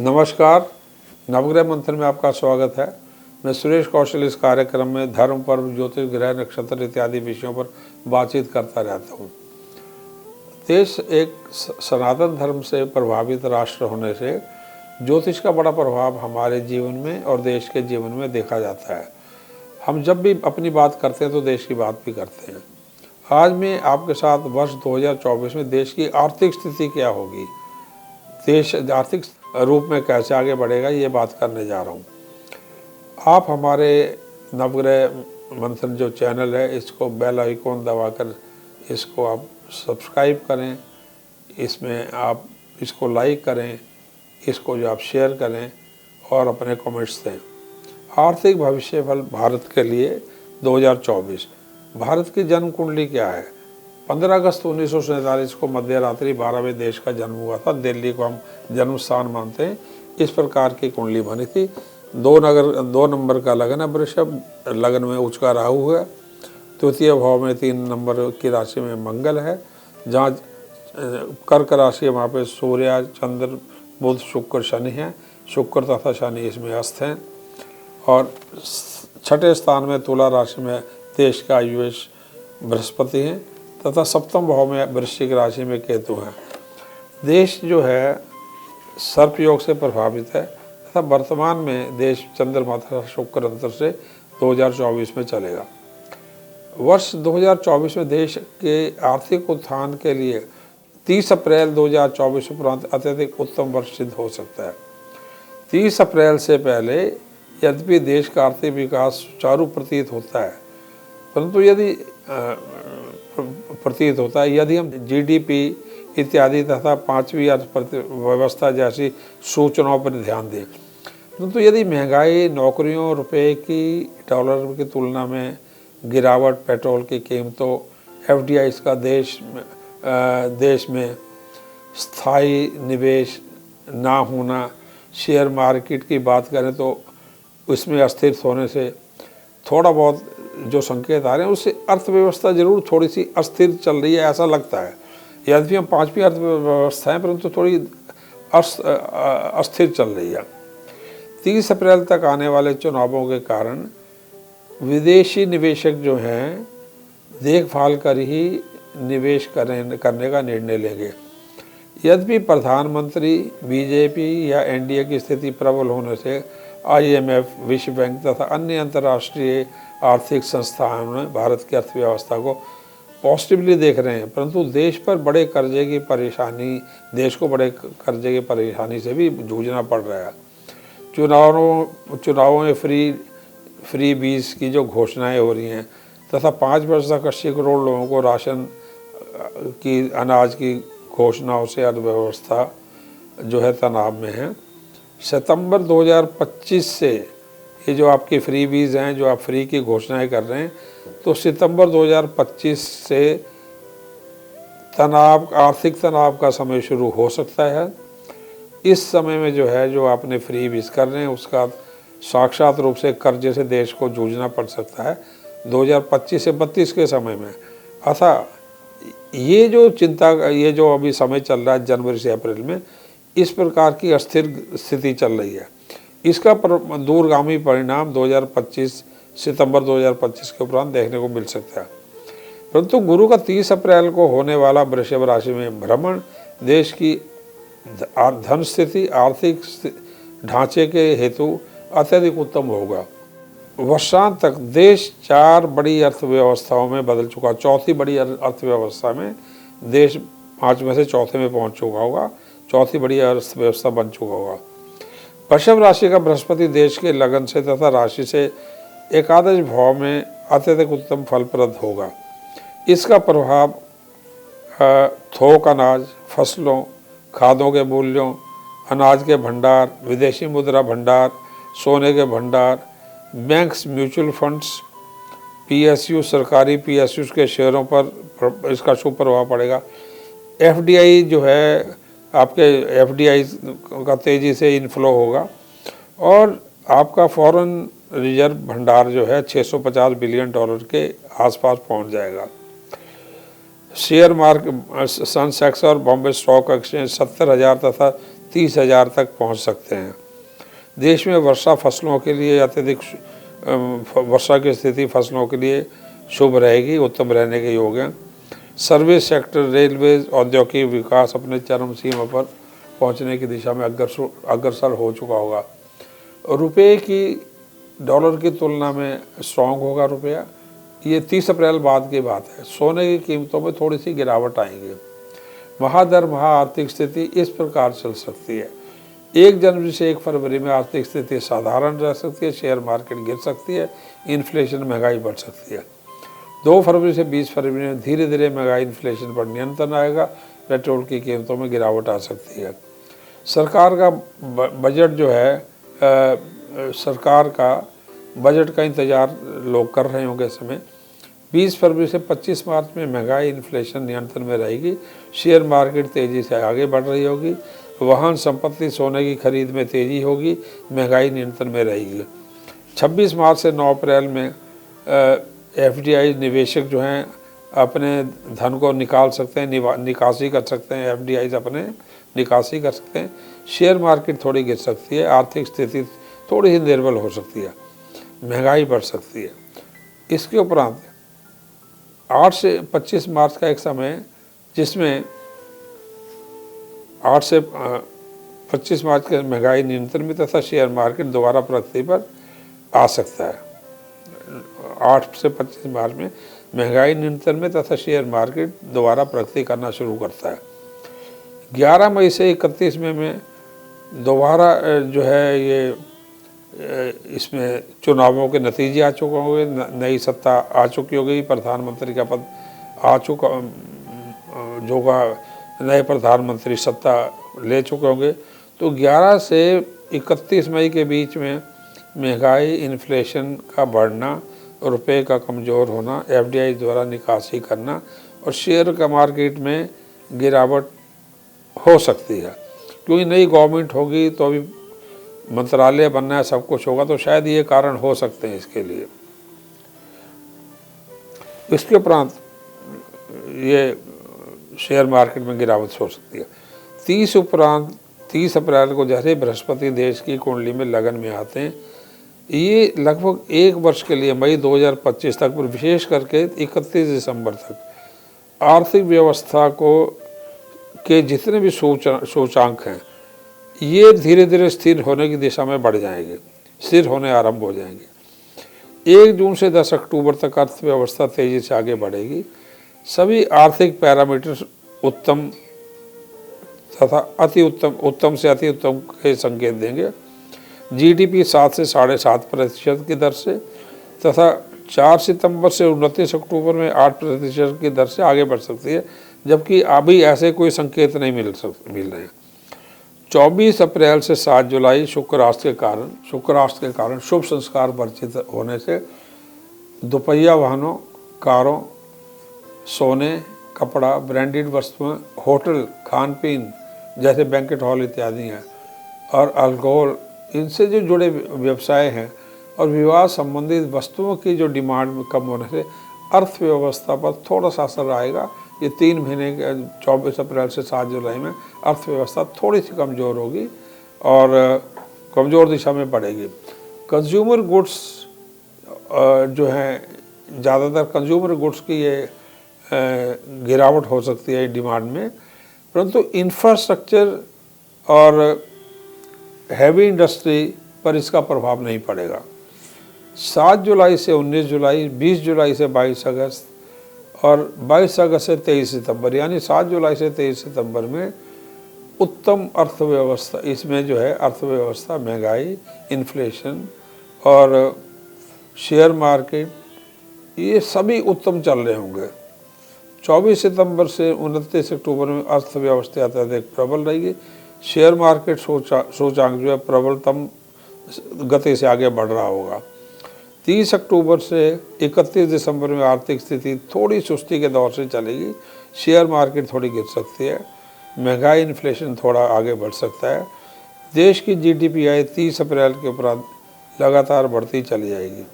नमस्कार, नवग्रह मंथन में आपका स्वागत है। मैं सुरेश कौशल इस कार्यक्रम में धर्म, पर्व, ज्योतिष, ग्रह, नक्षत्र इत्यादि विषयों पर बातचीत करता रहता हूँ। देश एक सनातन धर्म से प्रभावित राष्ट्र होने से ज्योतिष का बड़ा प्रभाव हमारे जीवन में और देश के जीवन में देखा जाता है। हम जब भी अपनी बात करते हैं तो देश की बात भी करते हैं। आज मैं आपके साथ वर्ष 2024 में देश की आर्थिक स्थिति क्या होगी, देश आर्थिक रूप में कैसे आगे बढ़ेगा, ये बात करने जा रहा हूँ। आप हमारे नवग्रह मंथन जो चैनल है इसको बेल आइकॉन दबाकर इसको आप सब्सक्राइब करें, इसमें आप इसको लाइक करें, इसको जो आप शेयर करें और अपने कमेंट्स दें। आर्थिक भविष्य फल भारत के लिए 2024। भारत की जन्म कुंडली क्या है? 15 अगस्त 1947 को मध्य रात्रि 12 बजे देश का जन्म हुआ था। दिल्ली को हम जन्म स्थान मानते हैं। इस प्रकार की कुंडली बनी थी। 2 नंबर का लगन है वृषभ, लगन में उच्च का राहु है। तृतीय भाव में 3 नंबर की राशि में मंगल है। जहाँ कर्क राशि है वहाँ पे सूर्य, चंद्र, बुध, शुक्र, शनि है। शुक्र तथा शनि इसमें अस्त हैं। और छठे स्थान में तुला राशि में देश का आयुष बृहस्पति हैं तथा सप्तम भाव में वृश्चिक राशि में केतु है। देश जो है सर्प योग से प्रभावित है तथा वर्तमान में देश चंद्रमा तथा शुक्र अंतर से 2024 में चलेगा। वर्ष 2024 में देश के आर्थिक उत्थान के लिए 30 अप्रैल 2024 उपरांत अत्यधिक उत्तम वर्ष सिद्ध हो सकता है। 30 अप्रैल से पहले यद्यपि देश का आर्थिक विकास सुचारू प्रतीत होता है, परंतु यदि हम जीडीपी इत्यादि तथा 5वीं अर्थव्यवस्था जैसी सूचनाओं पर ध्यान दें, परंतु यदि महंगाई, नौकरियों, रुपए की, डॉलर की तुलना में गिरावट, पेट्रोल की कीमतों, एफडीआई का देश में स्थायी निवेश ना होना, शेयर मार्केट की बात करें तो उसमें अस्थिर होने से थोड़ा बहुत जो संकेत आ रहे हैं उससे अर्थव्यवस्था जरूर थोड़ी सी अस्थिर चल रही है, ऐसा लगता है। यद्यपि हम 5वीं अर्थव्यवस्था है परंतु थोड़ी अस्थिर चल रही है। 30 अप्रैल तक आने वाले चुनावों के कारण विदेशी निवेशक जो हैं देखभाल कर ही निवेश करने का निर्णय लेंगे। यद्यपि प्रधानमंत्री, बीजेपी या एनडीए की स्थिति प्रबल होने से आईएमएफ, विश्व बैंक तथा अन्य अंतर्राष्ट्रीय आर्थिक संस्थानों ने भारत की अर्थव्यवस्था को पॉजिटिवली देख रहे हैं, परंतु देश को बड़े कर्जे की परेशानी से भी जूझना पड़ रहा है। चुनावों में फ्री बीज की जो घोषणाएं हो रही हैं तथा 5 वर्ष तक 80 करोड़ लोगों को राशन की, अनाज की घोषणाओं से अर्थव्यवस्था जो है तनाव में है। सितंबर 2025 से ये जो आपकी फ्री बीज हैं, जो आप फ्री की घोषणाएं कर रहे हैं, तो सितंबर 2025 से आर्थिक तनाव का समय शुरू हो सकता है। इस समय में जो आपने फ्री बीज कर रहे हैं उसका साक्षात रूप से कर्जे से देश को जूझना पड़ सकता है 2025 से 32 के समय में। अतः ये जो अभी समय चल रहा है जनवरी से अप्रैल में, इस प्रकार की अस्थिर स्थिति चल रही है। इसका दूरगामी परिणाम 2025 सितंबर 2025 के उपरांत देखने को मिल सकता है। परंतु गुरु का 30 अप्रैल को होने वाला वृषभ राशि में भ्रमण देश की धन स्थिति, आर्थिक ढांचे के हेतु अत्यधिक उत्तम होगा। वर्षांत तक देश 4 बड़ी अर्थव्यवस्थाओं में बदल चुका। चौथी बड़ी अर्थव्यवस्था में देश 5 में से चौथे में पहुंच चुका होगा। चौथी बड़ी अर्थव्यवस्था बन चुका होगा। वृषभ राशि का बृहस्पति देश के लगन से तथा राशि से एकादश भाव में अत्यधिक उत्तम फलप्रद होगा। इसका प्रभाव थोक अनाज, फसलों, खादों के मूल्यों, अनाज के भंडार, विदेशी मुद्रा भंडार, सोने के भंडार, बैंक्स, म्यूचुअल फंड्स, पीएसयू, सरकारी पीएसयू के शेयरों पर इसका शुभ प्रभाव पड़ेगा। एफडीआई जो है, आपके एफडीआई का तेज़ी से इनफ्लो होगा और आपका फॉरेन रिजर्व भंडार जो है 650 बिलियन डॉलर के आसपास पहुंच जाएगा। शेयर मार्केट सेंसेक्स और बॉम्बे स्टॉक एक्सचेंज 70,000 तथा 30,000 तक पहुंच सकते हैं। देश में वर्षा फसलों के लिए अत्यधिक वर्षा की स्थिति फसलों के लिए शुभ रहेगी, उत्तम रहने के योग्य हैं। सर्विस सेक्टर, रेलवे, औद्योगिक विकास अपने चरम सीमा पर पहुंचने की दिशा में अग्रसर हो चुका होगा। रुपये की डॉलर की तुलना में स्ट्रॉन्ग होगा रुपया। ये 30 अप्रैल बाद की बात है। सोने की कीमतों में थोड़ी सी गिरावट आएगी। महादर महा आर्थिक स्थिति इस प्रकार चल सकती है। 1 जनवरी से 1 फरवरी में आर्थिक स्थिति साधारण रह सकती है, शेयर मार्केट गिर सकती है, इन्फ्लेशन महंगाई बढ़ सकती है। 2 फरवरी से 20 फरवरी में धीरे धीरे महंगाई इन्फ्लेशन पर नियंत्रण आएगा, पेट्रोल की कीमतों में गिरावट आ सकती है। सरकार का बजट जो है सरकार का बजट का इंतज़ार लोग कर रहे होंगे इस समय। 20 फरवरी से 25 मार्च में महंगाई इन्फ्लेशन नियंत्रण में रहेगी, शेयर मार्केट तेज़ी से आगे बढ़ रही होगी, वाहन संपत्ति सोने की खरीद में तेज़ी होगी, महंगाई नियंत्रण में रहेगी। 26 मार्च से 9 अप्रैल में एफडीआई निवेशक जो हैं अपने धन को निकाल सकते हैं, निकासी कर सकते हैं, एफडीआई अपने निकासी कर सकते हैं। शेयर मार्केट थोड़ी गिर सकती है, आर्थिक स्थिति थोड़ी ही निर्बल हो सकती है, महंगाई बढ़ सकती है। इसके उपरांत 8 से 25 मार्च का एक समय जिसमें 8 से 25 मार्च के महंगाई नियंत्रण में तथा शेयर मार्केट दोबारा प्रगति पर आ सकता है। 8 से 25 मार्च में महंगाई नियंत्रण में तथा शेयर मार्केट दोबारा प्रगति करना शुरू करता है। 11 मई से 31 मई में दोबारा जो है ये इसमें चुनावों के नतीजे आ चुके होंगे, नई सत्ता आ चुकी होगी, प्रधानमंत्री का पद आ चुका जो नए प्रधानमंत्री सत्ता ले चुके होंगे। तो 11 से 31 मई के बीच में महंगाई, इन्फ्लेशन का बढ़ना, रुपए का कमज़ोर होना, एफडीआई द्वारा निकासी करना और शेयर का मार्केट में गिरावट हो सकती है। क्योंकि नई गवर्नमेंट होगी तो अभी मंत्रालय बनना है, सब कुछ होगा, तो शायद ये कारण हो सकते हैं इसके लिए। इसके उपरांत ये शेयर मार्केट में गिरावट हो सकती है। 30 अप्रैल को जैसे बृहस्पति देश की कुंडली में लगन में आते हैं, ये लगभग 1 वर्ष के लिए मई 2025 तक, पर विशेष करके 31 दिसंबर तक आर्थिक व्यवस्था के जितने भी सूचांक हैं ये धीरे धीरे स्थिर होने की दिशा में बढ़ जाएंगे, स्थिर होने आरंभ हो जाएंगे। 1 जून से 10 अक्टूबर तक अर्थव्यवस्था तेजी से आगे बढ़ेगी। सभी आर्थिक पैरामीटर्स उत्तम तथा अति उत्तम, उत्तम से अति उत्तम के संकेत देंगे। जीडीपी 7 से 7.5% की दर से तथा 4 सितंबर से 29 अक्टूबर में 8% की दर से आगे बढ़ सकती है, जबकि अभी ऐसे कोई संकेत नहीं मिल रहे हैं। 24 अप्रैल से 7 जुलाई शुक्र राष्ट्र के कारण शुभ संस्कार वर्जित होने से दोपहिया वाहनों, कारों, सोने, कपड़ा, ब्रांडेड वस्तुएं, होटल, खान पीन जैसे बैंकेट हॉल इत्यादि हैं और अल्कोहल, इनसे जो जुड़े व्यवसाय हैं और विवाह संबंधित वस्तुओं की जो डिमांड कम होने से अर्थव्यवस्था पर थोड़ा सा असर आएगा। ये 3 महीने के 24 अप्रैल से 7 जुलाई में अर्थव्यवस्था थोड़ी सी कमज़ोर होगी और कमज़ोर दिशा में बढ़ेगी। कंज्यूमर गुड्स जो हैं, ज़्यादातर कंज्यूमर गुड्स की ये गिरावट हो सकती है डिमांड में, परंतु इंफ्रास्ट्रक्चर और हैवी इंडस्ट्री पर इसका प्रभाव नहीं पड़ेगा। 7 जुलाई से 19 जुलाई, 20 जुलाई से 22 अगस्त और 22 अगस्त से 23 सितंबर, यानी 7 जुलाई से 23 सितंबर में उत्तम अर्थव्यवस्था, इसमें जो है अर्थव्यवस्था, महंगाई, इन्फ्लेशन और शेयर मार्केट ये सभी उत्तम चल रहे होंगे। 24 सितंबर से 29 अक्टूबर में अर्थव्यवस्था अत्यधिक प्रबल रहेगी। शेयर मार्केट सूचांक जो है प्रबलतम गति से आगे बढ़ रहा होगा। 30 अक्टूबर से 31 दिसंबर में आर्थिक स्थिति थोड़ी सुस्ती के दौर से चलेगी। शेयर मार्केट थोड़ी गिर सकती है, महंगाई, इन्फ्लेशन थोड़ा आगे बढ़ सकता है। देश की जीडीपी 30 अप्रैल के उपरांत लगातार बढ़ती चली जाएगी।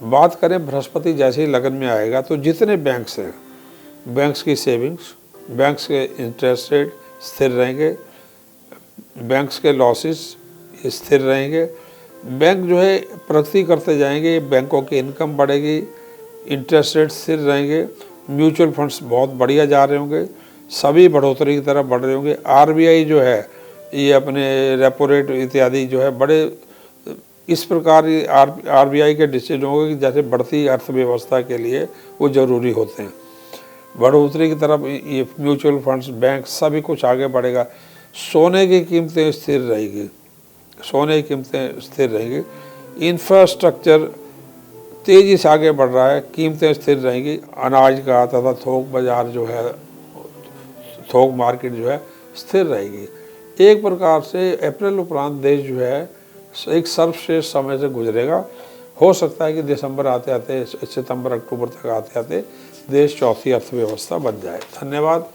बात करें बृहस्पति जैसे ही लगन में आएगा तो जितने बैंक्स हैं, बैंक्स की सेविंग्स, बैंक्स के इंटरेस्ट रेट स्थिर रहेंगे। बैंक्स के लॉसेस स्थिर रहेंगे। बैंक जो है प्रगति करते जाएंगे, बैंकों की इनकम बढ़ेगी, इंटरेस्ट रेट स्थिर रहेंगे, म्यूचुअल फंड्स बहुत बढ़िया जा रहे होंगे, सभी बढ़ोतरी की तरफ बढ़ रहे होंगे। आरबीआई जो है ये अपने रेपो रेट इत्यादि जो है बड़े इस प्रकार आरबीआई के डिसीजन होंगे कि जैसे बढ़ती अर्थव्यवस्था के लिए वो ज़रूरी होते हैं। बढ़ोतरी की तरफ ये म्यूचुअल फंड्स, बैंक सभी कुछ आगे बढ़ेगा। सोने की कीमतें स्थिर रहेगी, सोने की कीमतें स्थिर रहेंगी। इंफ्रास्ट्रक्चर तेज़ी से आगे बढ़ रहा है, कीमतें स्थिर रहेंगी। अनाज का तथा थोक बाज़ार जो है, थोक मार्केट जो है स्थिर रहेगी। एक प्रकार से अप्रैल उपरांत देश जो है एक सर्वश्रेष्ठ समय से गुजरेगा। हो सकता है कि दिसंबर आते आते, सितंबर अक्टूबर तक आते आते देश चौथी अर्थव्यवस्था बन जाए। धन्यवाद,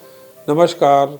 नमस्कार।